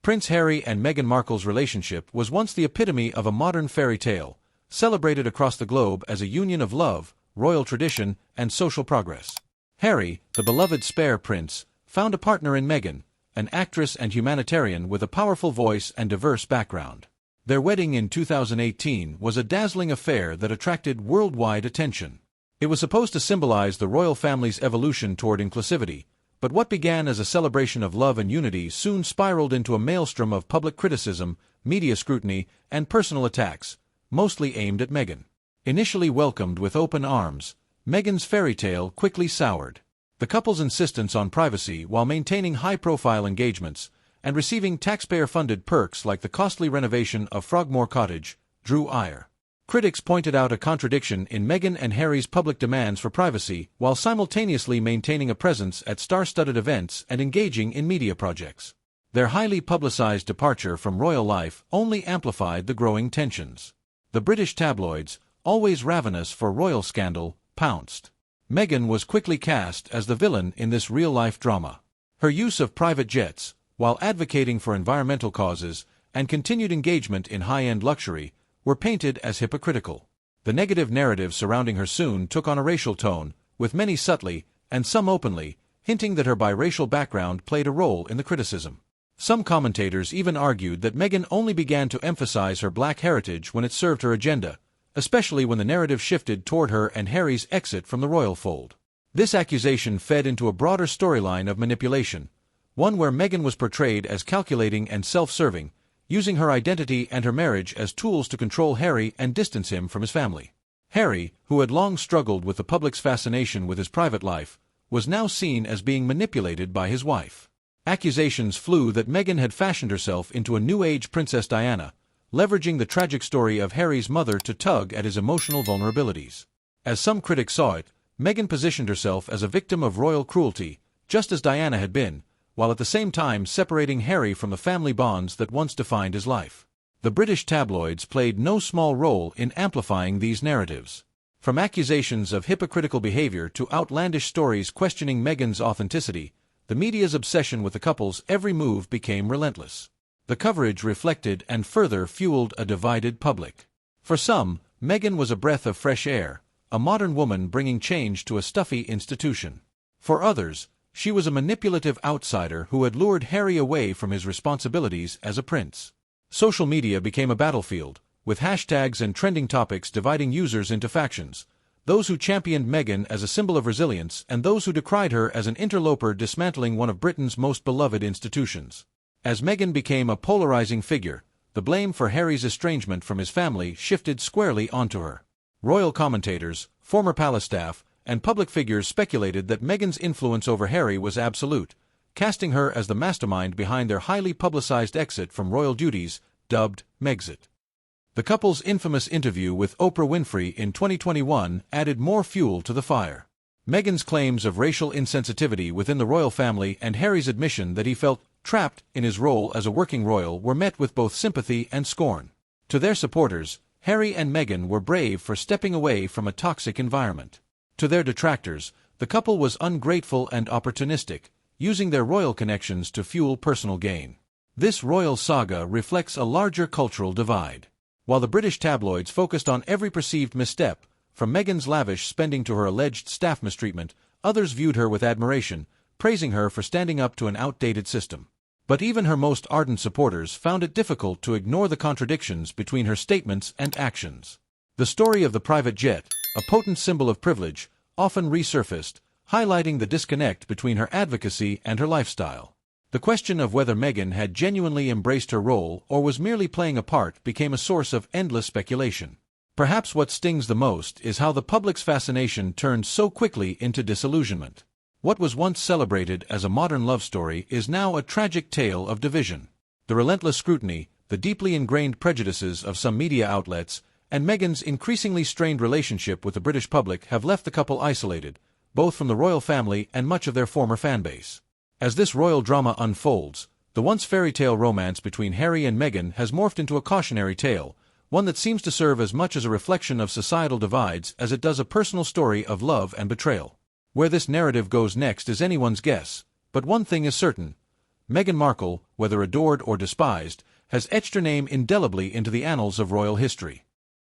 Prince Harry and Meghan Markle's relationship was once the epitome of a modern fairy tale, celebrated across the globe as a union of love, royal tradition, and social progress. Harry, the beloved spare prince, found a partner in Meghan, an actress and humanitarian with a powerful voice and diverse background. Their wedding in 2018 was a dazzling affair that attracted worldwide attention. It was supposed to symbolize the royal family's evolution toward inclusivity, but what began as a celebration of love and unity soon spiraled into a maelstrom of public criticism, media scrutiny, and personal attacks, mostly aimed at Meghan. Initially welcomed with open arms, Meghan's fairy tale quickly soured. The couple's insistence on privacy while maintaining high-profile engagements and receiving taxpayer-funded perks like the costly renovation of Frogmore Cottage drew ire. Critics pointed out a contradiction in Meghan and Harry's public demands for privacy while simultaneously maintaining a presence at star-studded events and engaging in media projects. Their highly publicized departure from royal life only amplified the growing tensions. The British tabloids, always ravenous for royal scandal, pounced. Meghan was quickly cast as the villain in this real-life drama. Her use of private jets, while advocating for environmental causes and continued engagement in high-end luxury, were painted as hypocritical. The negative narrative surrounding her soon took on a racial tone, with many subtly, and some openly, hinting that her biracial background played a role in the criticism. Some commentators even argued that Meghan only began to emphasize her black heritage when it served her agenda, especially when the narrative shifted toward her and Harry's exit from the royal fold. This accusation fed into a broader storyline of manipulation, one where Meghan was portrayed as calculating and self-serving, using her identity and her marriage as tools to control Harry and distance him from his family. Harry, who had long struggled with the public's fascination with his private life, was now seen as being manipulated by his wife. Accusations flew that Meghan had fashioned herself into a new-age Princess Diana, leveraging the tragic story of Harry's mother to tug at his emotional vulnerabilities. As some critics saw it, Meghan positioned herself as a victim of royal cruelty, just as Diana had been, while at the same time separating Harry from the family bonds that once defined his life. The British tabloids played no small role in amplifying these narratives. From accusations of hypocritical behavior to outlandish stories questioning Meghan's authenticity, the media's obsession with the couple's every move became relentless. The coverage reflected and further fueled a divided public. For some, Meghan was a breath of fresh air, a modern woman bringing change to a stuffy institution. For others, she was a manipulative outsider who had lured Harry away from his responsibilities as a prince. Social media became a battlefield, with hashtags and trending topics dividing users into factions, those who championed Meghan as a symbol of resilience and those who decried her as an interloper dismantling one of Britain's most beloved institutions. As Meghan became a polarizing figure, the blame for Harry's estrangement from his family shifted squarely onto her. Royal commentators, former palace staff, and public figures speculated that Meghan's influence over Harry was absolute, casting her as the mastermind behind their highly publicized exit from royal duties, dubbed Megxit. The couple's infamous interview with Oprah Winfrey in 2021 added more fuel to the fire. Meghan's claims of racial insensitivity within the royal family and Harry's admission that he felt trapped in his role as a working royal were met with both sympathy and scorn. To their supporters, Harry and Meghan were brave for stepping away from a toxic environment. To their detractors, the couple was ungrateful and opportunistic, using their royal connections to fuel personal gain. This royal saga reflects a larger cultural divide. While the British tabloids focused on every perceived misstep, from Meghan's lavish spending to her alleged staff mistreatment, others viewed her with admiration, praising her for standing up to an outdated system. But even her most ardent supporters found it difficult to ignore the contradictions between her statements and actions. The story of the private jet, a potent symbol of privilege, often resurfaced, highlighting the disconnect between her advocacy and her lifestyle. The question of whether Meghan had genuinely embraced her role or was merely playing a part became a source of endless speculation. Perhaps what stings the most is how the public's fascination turned so quickly into disillusionment. What was once celebrated as a modern love story is now a tragic tale of division. The relentless scrutiny, the deeply ingrained prejudices of some media outlets, and Meghan's increasingly strained relationship with the British public have left the couple isolated, both from the royal family and much of their former fanbase. As this royal drama unfolds, the once fairy tale romance between Harry and Meghan has morphed into a cautionary tale, one that seems to serve as much as a reflection of societal divides as it does a personal story of love and betrayal. Where this narrative goes next is anyone's guess, but one thing is certain: Meghan Markle, whether adored or despised, has etched her name indelibly into the annals of royal history.